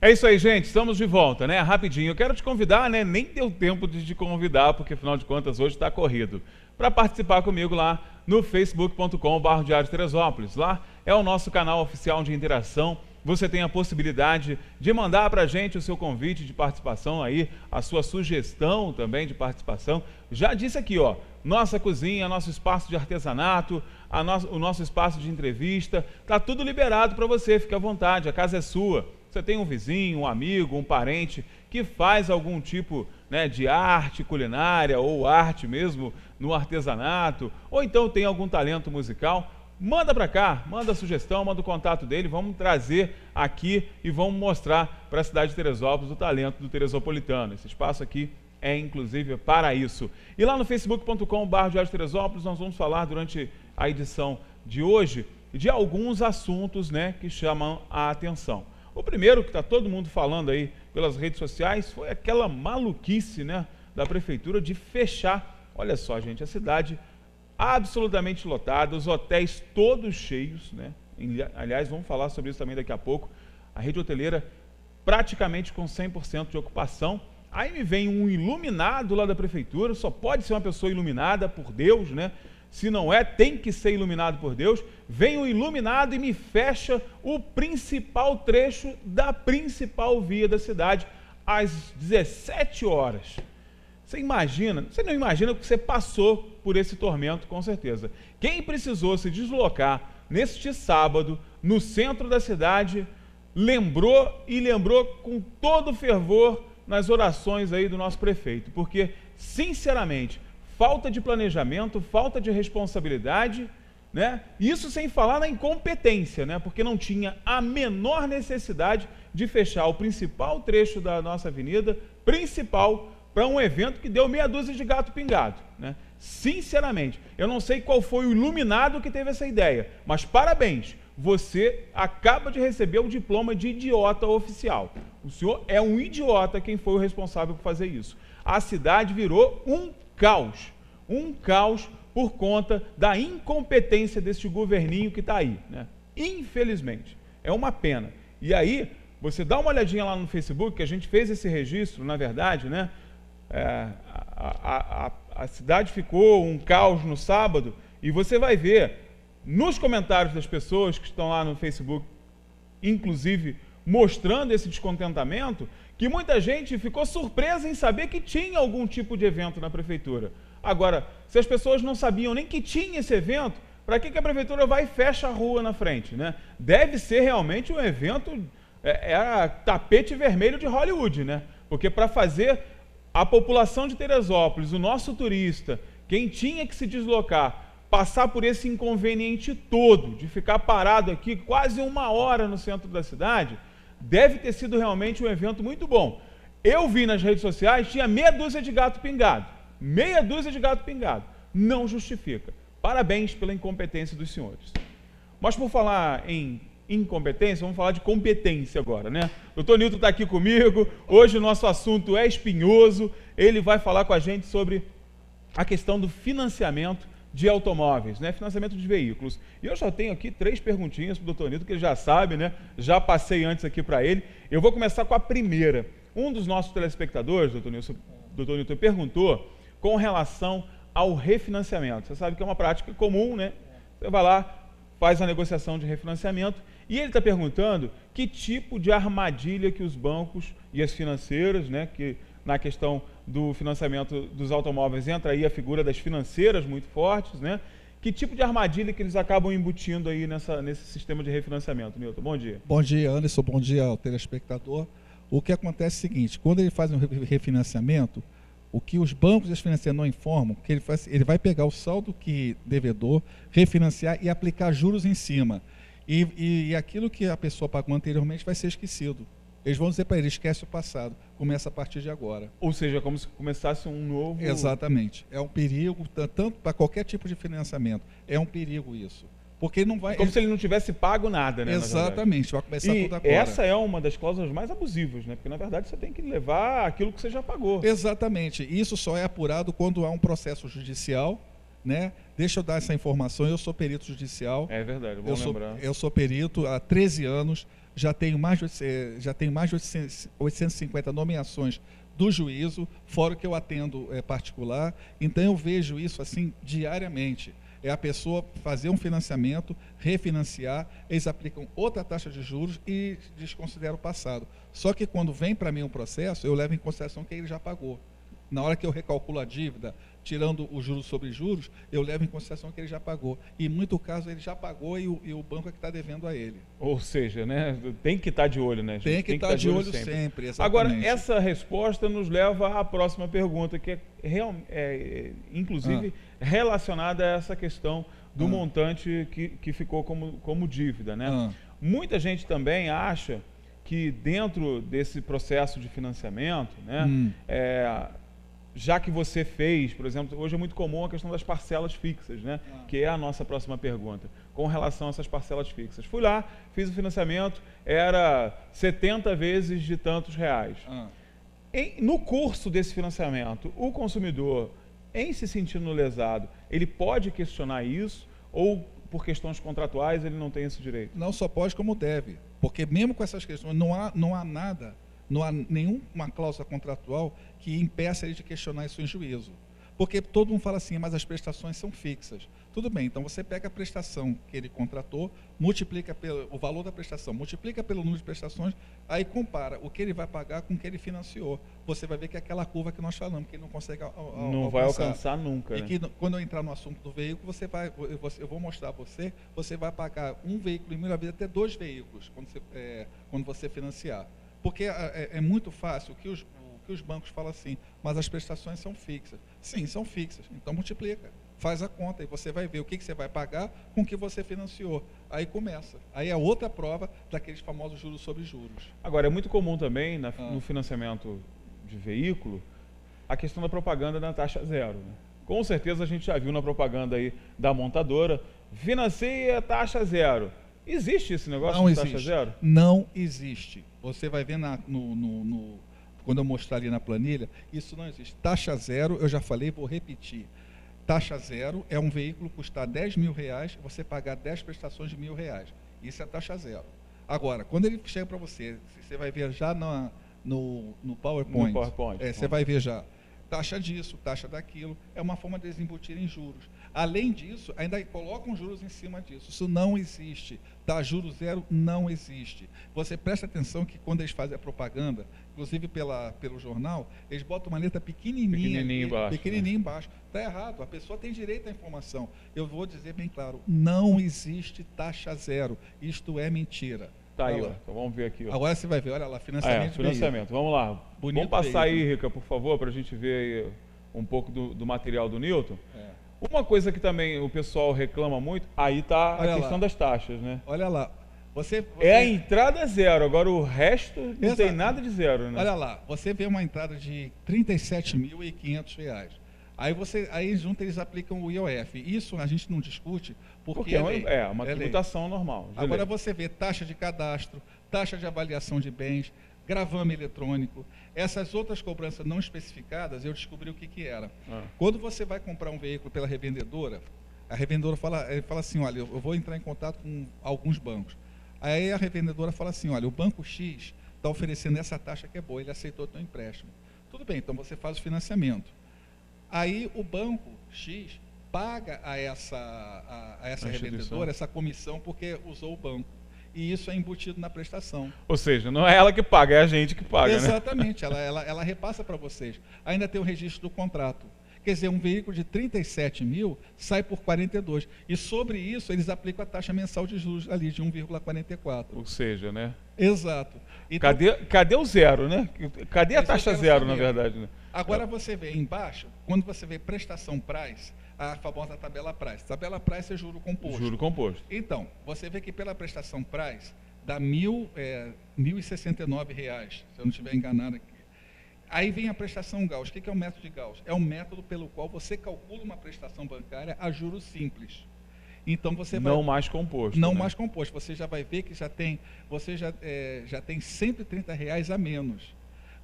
É isso aí, gente, estamos de volta, né? Rapidinho, eu quero te convidar, né? Nem deu tempo de te convidar, porque afinal de contas hoje está corrido. Para participar comigo lá no facebook.com/Diário de Teresópolis. Lá é o nosso canal oficial de interação. Você tem a possibilidade de mandar para a gente o seu convite de participação aí, a sua sugestão também de participação. Já disse aqui, ó, nossa cozinha, nosso espaço de artesanato, o nosso espaço de entrevista, tá tudo liberado para você, fique à vontade, a casa é sua. Você tem um vizinho, um amigo, um parente que faz algum tipo, né, de arte culinária ou arte mesmo no artesanato, ou então tem algum talento musical, manda para cá, manda a sugestão, manda o contato dele, vamos trazer aqui e vamos mostrar para a cidade de Teresópolis o talento do teresopolitano. Esse espaço aqui é inclusive para isso. E lá no facebook.com/Diário de Teresópolis nós vamos falar durante a edição de hoje de alguns assuntos, né, que chamam a atenção. O primeiro que está todo mundo falando aí pelas redes sociais foi aquela maluquice, né, da prefeitura de fechar, olha só gente, a cidade absolutamente lotada, os hotéis todos cheios, né? Aliás, vamos falar sobre isso também daqui a pouco, a rede hoteleira praticamente com 100% de ocupação. Aí me vem um iluminado lá da prefeitura, só pode ser uma pessoa iluminada por Deus, né? Se não é, tem que ser iluminado por Deus. Vem o iluminado e me fecha o principal trecho da principal via da cidade às 17 horas. Você não imagina que você passou por esse tormento, com certeza. Quem precisou se deslocar neste sábado, no centro da cidade, lembrou com todo fervor nas orações aí do nosso prefeito, porque, sinceramente, falta de planejamento, falta de responsabilidade, né? Isso sem falar na incompetência, né? Porque não tinha a menor necessidade de fechar o principal trecho da nossa avenida, principal, para um evento que deu meia dúzia de gato pingado, né? Sinceramente, eu não sei qual foi o iluminado que teve essa ideia, mas parabéns, você acaba de receber o diploma de idiota oficial. O senhor é um idiota quem foi o responsável por fazer isso. A cidade virou um caos por conta da incompetência deste governinho que está aí, né? Infelizmente, é uma pena. E aí, você dá uma olhadinha lá no Facebook, que a gente fez esse registro, na verdade, né? A cidade ficou um caos no sábado, e você vai ver nos comentários das pessoas que estão lá no Facebook, inclusive mostrando esse descontentamento, que muita gente ficou surpresa em saber que tinha algum tipo de evento na prefeitura. Agora, se as pessoas não sabiam nem que tinha esse evento, para que a prefeitura vai e fecha a rua na frente, né? Deve ser realmente um evento, tapete vermelho de Hollywood, né? Porque para fazer a população de Teresópolis, o nosso turista, quem tinha que se deslocar, passar por esse inconveniente todo, de ficar parado aqui quase uma hora no centro da cidade, deve ter sido realmente um evento muito bom. Eu vi nas redes sociais, tinha meia dúzia de gato pingado. Meia dúzia de gato pingado. Não justifica. Parabéns pela incompetência dos senhores. Mas por falar em incompetência, vamos falar de competência agora, né? O Dr. Nilton está aqui comigo, hoje o nosso assunto é espinhoso, ele vai falar com a gente sobre a questão do financiamento de automóveis, né? Financiamento de veículos. E eu já tenho aqui 3 perguntinhas para o Dr. Nilton, que ele já sabe, né? Já passei antes aqui para ele. Eu vou começar com a primeira. Um dos nossos telespectadores, Dr. Nilton, perguntou com relação ao refinanciamento. Você sabe que é uma prática comum, né? Você vai lá, faz a negociação de refinanciamento, e ele está perguntando que tipo de armadilha que os bancos e as financeiras, né, que na questão do financiamento dos automóveis entra aí a figura das financeiras muito fortes, né? Que tipo de armadilha que eles acabam embutindo aí nesse sistema de refinanciamento, Nilton? Bom dia. Bom dia, Anderson. Bom dia ao telespectador. O que acontece é o seguinte, quando ele faz um refinanciamento, o que os bancos e as financeiras não informam, que ele vai pegar o saldo que devedor, refinanciar e aplicar juros em cima. E aquilo que a pessoa pagou anteriormente vai ser esquecido. Eles vão dizer para ele, esquece o passado, começa a partir de agora. Ou seja, como se começasse um novo... Exatamente. É um perigo, tanto para qualquer tipo de financiamento. É um perigo isso. Porque não vai... Como se ele não tivesse pago nada, né? Exatamente, vai começar e tudo agora. Essa é uma das cláusulas mais abusivas, né? Porque, na verdade, você tem que levar aquilo que você já pagou. Exatamente. Isso só é apurado quando há um processo judicial, né? Deixa eu dar essa informação, eu sou perito judicial. É verdade, bom lembrar. Eu sou perito há 13 anos, já tenho mais de 850 nomeações do juízo, fora o que eu atendo particular. Então eu vejo isso assim diariamente. É a pessoa fazer um financiamento, refinanciar, eles aplicam outra taxa de juros e desconsideram o passado. Só que quando vem para mim um processo, eu levo em consideração que ele já pagou. Na hora que eu recalculo a dívida, tirando os juros sobre juros, eu levo em consideração que ele já pagou. E em muito caso ele já pagou e o banco é que está devendo a ele. Ou seja, né, tem que estar de olho, né? Gente? Tem que estar de olho sempre, exatamente. Agora, essa resposta nos leva à próxima pergunta, que inclusive relacionada a essa questão do montante que ficou como dívida, né? Muita gente também acha que dentro desse processo de financiamento, né, já que você fez, por exemplo, hoje é muito comum a questão das parcelas fixas, né? Que é a nossa próxima pergunta, com relação a essas parcelas fixas. Fui lá, fiz o financiamento, era 70 vezes de tantos reais. No curso desse financiamento, o consumidor, em se sentindo lesado, ele pode questionar isso ou por questões contratuais ele não tem esse direito? Não só pode, como deve. Porque mesmo com essas questões, não há nada, não há nenhuma cláusula contratual que impeça ele de questionar isso em juízo. Porque todo mundo fala assim, mas as prestações são fixas. Tudo bem, então você pega a prestação que ele contratou, multiplica o valor da prestação, multiplica pelo número de prestações, aí compara o que ele vai pagar com o que ele financiou. Você vai ver que é aquela curva que nós falamos, que ele não consegue não vai alcançar nunca. E né? que quando eu entrar no assunto do veículo, eu vou mostrar a você vai pagar um veículo, em minha vida, até 2 veículos, quando você financiar. Porque é muito fácil que os bancos falam assim, mas as prestações são fixas. Sim, são fixas, então multiplica, faz a conta e você vai ver o que você vai pagar com o que você financiou. Aí começa. Aí é outra prova daqueles famosos juros sobre juros. Agora, é muito comum também no financiamento de veículo a questão da propaganda na taxa zero. Né? Com certeza a gente já viu na propaganda aí da montadora, financia taxa zero. Existe esse negócio de taxa zero? Não existe. Você vai ver quando eu mostrar ali na planilha, isso não existe. Taxa zero, eu já falei, vou repetir. Taxa zero é um veículo custar R$10.000, você pagar 10 prestações de R$1.000. Isso é taxa zero. Agora, quando ele chega para você vai ver já no PowerPoint. Você vai ver já taxa disso, taxa daquilo. É uma forma de eles embutirem juros. Além disso, ainda colocam juros em cima disso. Isso não existe. Tá? Juro zero não existe. Você presta atenção que quando eles fazem a propaganda, inclusive pelo jornal, eles botam uma letra pequenininha embaixo. Está errado. A pessoa tem direito à informação. Eu vou dizer bem claro, não existe taxa zero. Isto é mentira. Tá aí, ó. Então vamos ver aqui. Ó. Agora você vai ver, olha lá, financiamento. Financiamento. Vamos lá. Vamos passar aí, Rica, por favor, para a gente ver aí um pouco do material do Newton. Uma coisa que também o pessoal reclama muito, aí está a questão das taxas, né? Olha lá. É a entrada zero, agora o resto não tem nada de zero, né? Olha lá, você vê uma entrada de R$37.500. Aí junto eles aplicam o IOF. Isso a gente não discute, porque é uma tributação normal. Agora você vê taxa de cadastro, taxa de avaliação de bens, gravame eletrônico. Essas outras cobranças não especificadas, eu descobri o que era. Quando você vai comprar um veículo pela revendedora, a revendedora fala assim, olha, eu vou entrar em contato com alguns bancos. Aí a revendedora fala assim, olha, o banco X está oferecendo essa taxa que é boa, ele aceitou o teu empréstimo. Tudo bem, então você faz o financiamento. Aí o banco X paga a essa revendedora essa comissão porque usou o banco. E isso é embutido na prestação. Ou seja, não é ela que paga, é a gente que paga, Exatamente, né? ela repassa para vocês. Ainda tem o registro do contrato. Quer dizer, um veículo de 37 mil sai por 42. E sobre isso, eles aplicam a taxa mensal de juros ali de 1,44. Ou seja, né? Exato. Então, cadê o zero, né? Cadê a taxa zero, na verdade? Né? Agora você vê embaixo, quando você vê prestação price, a famosa tabela price. Tabela price é juro composto. Juro composto. Então, você vê que pela prestação price dá R$1.069, se eu não estiver enganado aqui. Aí vem a prestação Gauss. O que é o método de Gauss? É um método pelo qual você calcula uma prestação bancária a juros simples. Então você não vai... mais composto. Não né? mais composto. Você já vai ver que você já tem R$ 130 a menos.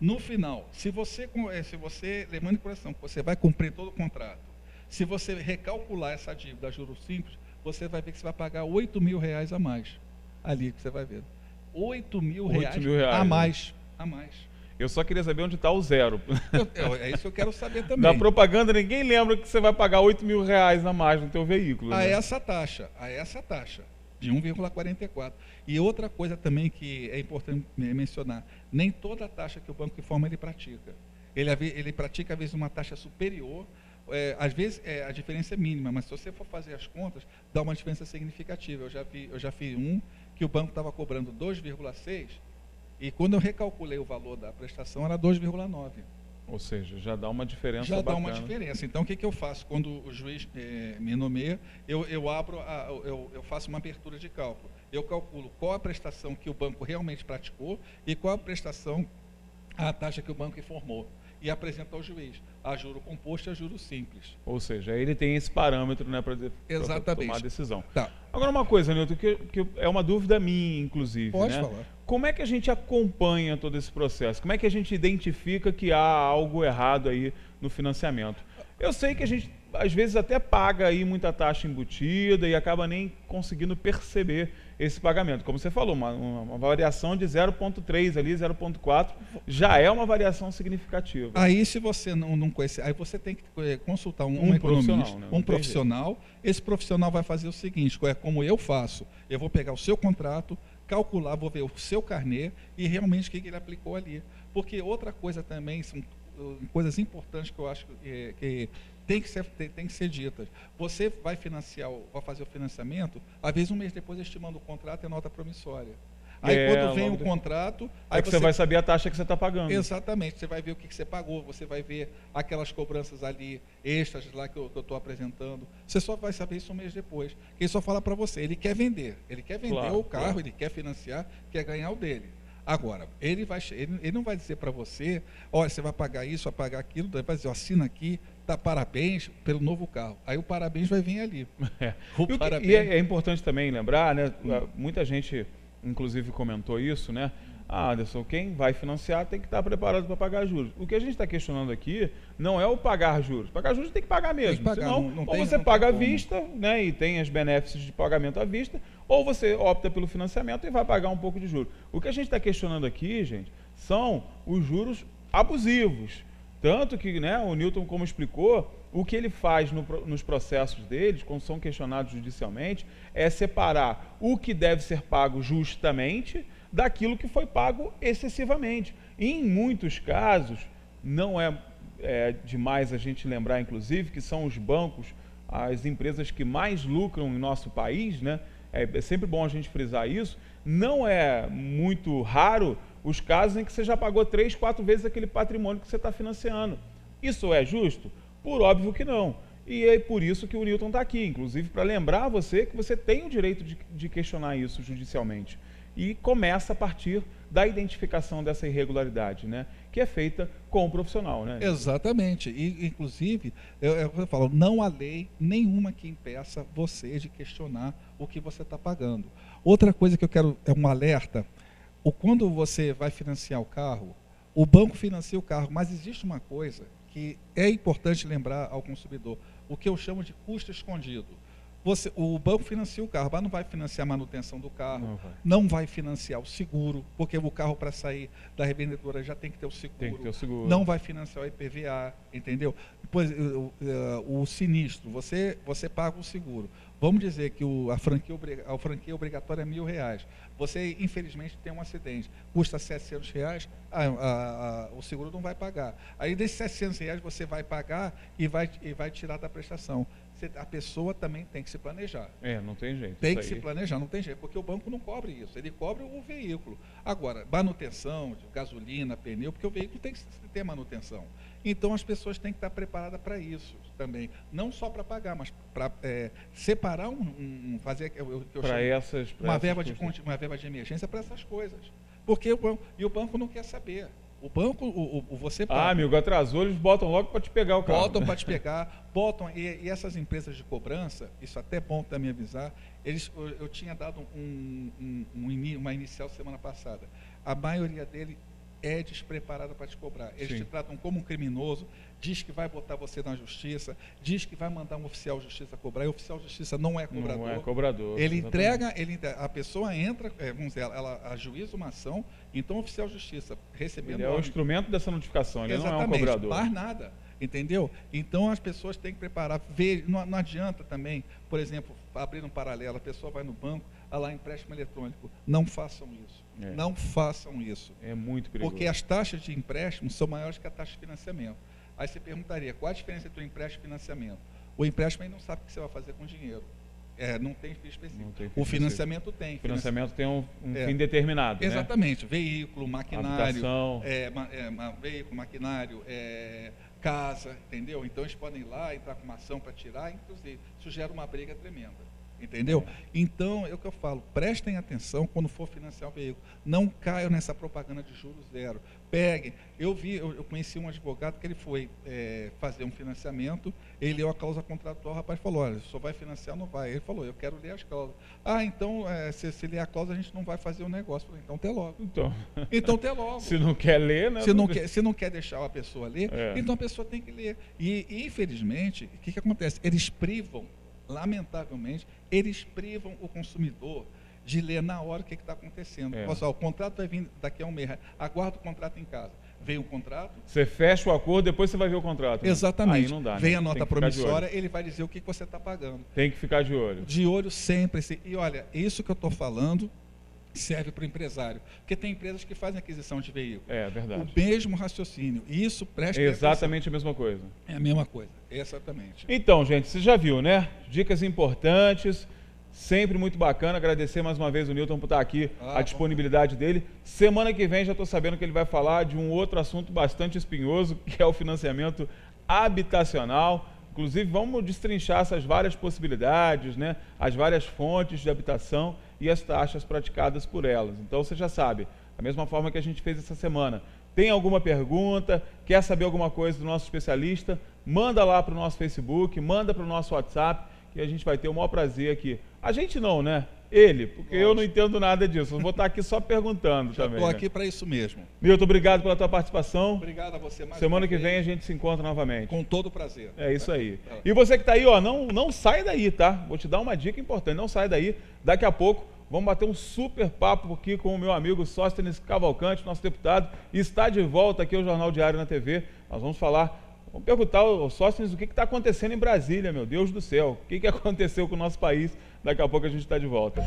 No final, se você levando em consideração que você vai cumprir todo o contrato, se você recalcular essa dívida a juros simples, você vai ver que você vai pagar R$ 8.000 a mais. Ali que você vai ver. R$ 8.000 a mais. A mais. Eu só queria saber onde está o zero. É isso que eu quero saber também. Na propaganda, ninguém lembra que você vai pagar R$ 8.000 a mais no teu veículo. A né? essa taxa, de 1,44. E outra coisa também que é importante mencionar, nem toda taxa que o banco informa ele pratica. Ele pratica, às vezes, uma taxa superior, às vezes a diferença é mínima, mas se você for fazer as contas, dá uma diferença significativa. Eu já fiz um que o banco estava cobrando 2,6 e quando eu recalculei o valor da prestação era 2,9. Ou seja, já dá uma diferença Já bacana. dá uma diferença. Então, o que eu faço? Quando o juiz me nomeia, eu faço uma abertura de cálculo. Eu calculo qual a prestação que o banco realmente praticou e qual a prestação, a taxa que o banco informou. E apresento ao juiz a juro composto e a juro simples. Ou seja, ele tem esse parâmetro, né, para tomar a decisão. Tá. Agora, uma coisa, Nilton, que é uma dúvida minha, inclusive. Pode né? falar. Como é que a gente acompanha todo esse processo? Como é que a gente identifica que há algo errado aí no financiamento? Eu sei que a gente, às vezes, até paga aí muita taxa embutida e acaba nem conseguindo perceber esse pagamento. Como você falou, uma variação de 0,3 ali, 0,4, já é uma variação significativa. Aí, se você não conhecer, aí você tem que consultar um economista, né? um profissional. Esse profissional vai fazer o seguinte, como eu faço, eu vou pegar o seu contrato, calcular, vou ver o seu carnê e realmente o que ele aplicou ali. Porque outra coisa também, são coisas importantes que eu acho que tem que ser ditas. Você vai fazer o financiamento, às vezes um mês depois estimando o contrato é nota promissória. Aí quando vem o contrato... Aí você vai saber a taxa que você está pagando. Exatamente, você vai ver o que você pagou, você vai ver aquelas cobranças ali, extras lá que eu estou apresentando. Você só vai saber isso um mês depois. Quem só fala para você, ele quer vender claro, o carro, claro. Ele quer financiar, quer ganhar o dele. Agora, ele não vai dizer para você, olha, você vai pagar isso, vai pagar aquilo, vai dizer, assina aqui, tá, parabéns pelo novo carro. Aí o parabéns vai vir ali. E é importante também lembrar, né? Muita gente, inclusive, comentou isso, né? Ah, Anderson, quem vai financiar tem que estar preparado para pagar juros. O que a gente está questionando aqui não é o pagar juros. Pagar juros tem que pagar mesmo. Tem que pagar, senão, ou você paga à vista, né, e tem os benefícios de pagamento à vista, ou você opta pelo financiamento e vai pagar um pouco de juros. O que a gente está questionando aqui, gente, são os juros abusivos. Tanto que, né, o Nilton, como explicou, o que ele faz nos processos deles, quando são questionados judicialmente, é separar o que deve ser pago justamente daquilo que foi pago excessivamente. E, em muitos casos, não é demais a gente lembrar, inclusive, que são os bancos, as empresas que mais lucram em nosso país, né? É sempre bom a gente frisar isso. Não é muito raro os casos em que você já pagou 3, 4 vezes aquele patrimônio que você está financiando. Isso é justo? Por óbvio que não. E é por isso que o Nilton está aqui, inclusive para lembrar você que você tem o direito de questionar isso judicialmente. E começa a partir da identificação dessa irregularidade, né? Que é feita com o profissional, né? Exatamente. E, inclusive, eu falo, não há lei nenhuma que impeça você de questionar o que você está pagando. Outra coisa que eu quero, é um alerta, quando você vai financiar o carro, o banco financia o carro, mas existe uma coisa que é importante lembrar ao consumidor, o que eu chamo de custo escondido. O banco financia o carro, mas não vai financiar a manutenção do carro, não vai financiar o seguro, porque o carro para sair da revendedora já tem que ter o seguro. Tem que ter o seguro. Não vai financiar o IPVA, entendeu? Depois, o sinistro, você paga o seguro. Vamos dizer que a franquia obrigatória é R$1.000. Você, infelizmente, tem um acidente, custa R$700, o seguro não vai pagar. Aí, desses R$700, você vai pagar e vai tirar da prestação. A pessoa também tem que se planejar. Não tem jeito. Tem que se planejar, não tem jeito, porque o banco não cobre isso, ele cobre o veículo. Agora, manutenção, gasolina, pneu, porque o veículo tem que ter manutenção. Então, as pessoas têm que estar preparadas para isso também. Não só para pagar, mas para separar fazer uma verba de emergência para essas coisas. Porque o banco não quer saber. O banco, você paga. Ah, amigo, atrasou, eles botam logo para te pegar o carro. Botam para te pegar, e essas empresas de cobrança, isso até é bom também avisar, eu tinha dado uma inicial semana passada. A maioria dele é despreparada para te cobrar. Eles te tratam como um criminoso, diz que vai botar você na justiça, diz que vai mandar um oficial de justiça cobrar, e o oficial de justiça não é cobrador. Não é cobrador. Ele entrega, a pessoa entra, vamos dizer, ela ajuiza uma ação, então o oficial de justiça recebendo... Ele é o instrumento dessa notificação, ele exatamente, não é um cobrador. Mais nada, entendeu? Então as pessoas têm que preparar, ver, não adianta também, por exemplo, abrir um paralelo, a pessoa vai no banco, lá empréstimo eletrônico, não façam isso. Não façam isso. É muito perigoso. Porque as taxas de empréstimo são maiores que a taxa de financiamento. Aí você perguntaria, qual a diferença entre o empréstimo e financiamento? O empréstimo aí não sabe o que você vai fazer com o dinheiro. Não tem fim específico. O financiamento tem. O financiamento tem um fim determinado. Exatamente. Né? Veículo, maquinário. Habitação. Veículo, maquinário, casa, entendeu? Então eles podem ir lá, entrar com uma ação para tirar, inclusive. Isso gera uma briga tremenda. Entendeu? Então, é o que eu falo, prestem atenção quando for financiar um veículo. Não caiam nessa propaganda de juros zero. Peguem. Eu conheci um advogado que ele foi fazer um financiamento, ele leu a cláusula contratual, o rapaz falou, olha, só vai financiar, não vai. Ele falou, eu quero ler as cláusulas. Então, se ler a cláusula, a gente não vai fazer o negócio. Eu falei, então, até logo. Então, até logo. Se não quer ler, né? Se não quer deixar a pessoa ler, então a pessoa tem que ler. E infelizmente, o que acontece? Eles privam, lamentavelmente, eles privam o consumidor de ler na hora o que está acontecendo. Pessoal, o contrato vai vir daqui a um mês, aguarda o contrato em casa. Vem o contrato. Você fecha o acordo, depois você vai ver o contrato. Né? Exatamente. Aí não dá, né? Vem a nota promissória, ele vai dizer o que você está pagando. Tem que ficar de olho. De olho sempre. E olha, isso que eu estou falando serve para o empresário. Porque tem empresas que fazem aquisição de veículo. É verdade. O mesmo raciocínio. E isso presta atenção. Exatamente a mesma coisa. É a mesma coisa. Exatamente. Então, gente, você já viu, né? Dicas importantes. Sempre muito bacana. Agradecer mais uma vez o Newton por estar aqui, a disponibilidade dele. Semana que vem já estou sabendo que ele vai falar de um outro assunto bastante espinhoso, que é o financiamento habitacional. Inclusive, vamos destrinchar essas várias possibilidades, né? As várias fontes de habitação e as taxas praticadas por elas. Então, você já sabe, da mesma forma que a gente fez essa semana. Tem alguma pergunta, quer saber alguma coisa do nosso especialista, manda lá para o nosso Facebook, manda para o nosso WhatsApp, que a gente vai ter o maior prazer aqui. A gente não, né? Ele, porque eu não entendo nada disso. Eu vou estar aqui só perguntando também. Estou aqui para isso mesmo. Milton, obrigado pela tua participação. Obrigado a você mais. Semana que vem a gente se encontra novamente. Com todo prazer. É isso aí. E você que está aí, ó, não sai daí, tá? Vou te dar uma dica importante, não sai daí. Daqui a pouco vamos bater um super papo aqui com o meu amigo Sóstenes Cavalcante, nosso deputado, e está de volta aqui ao Jornal Diário na TV. Nós vamos perguntar ao Sóstenes o que está acontecendo em Brasília, meu Deus do céu. O que aconteceu com o nosso país? Daqui a pouco a gente está de volta.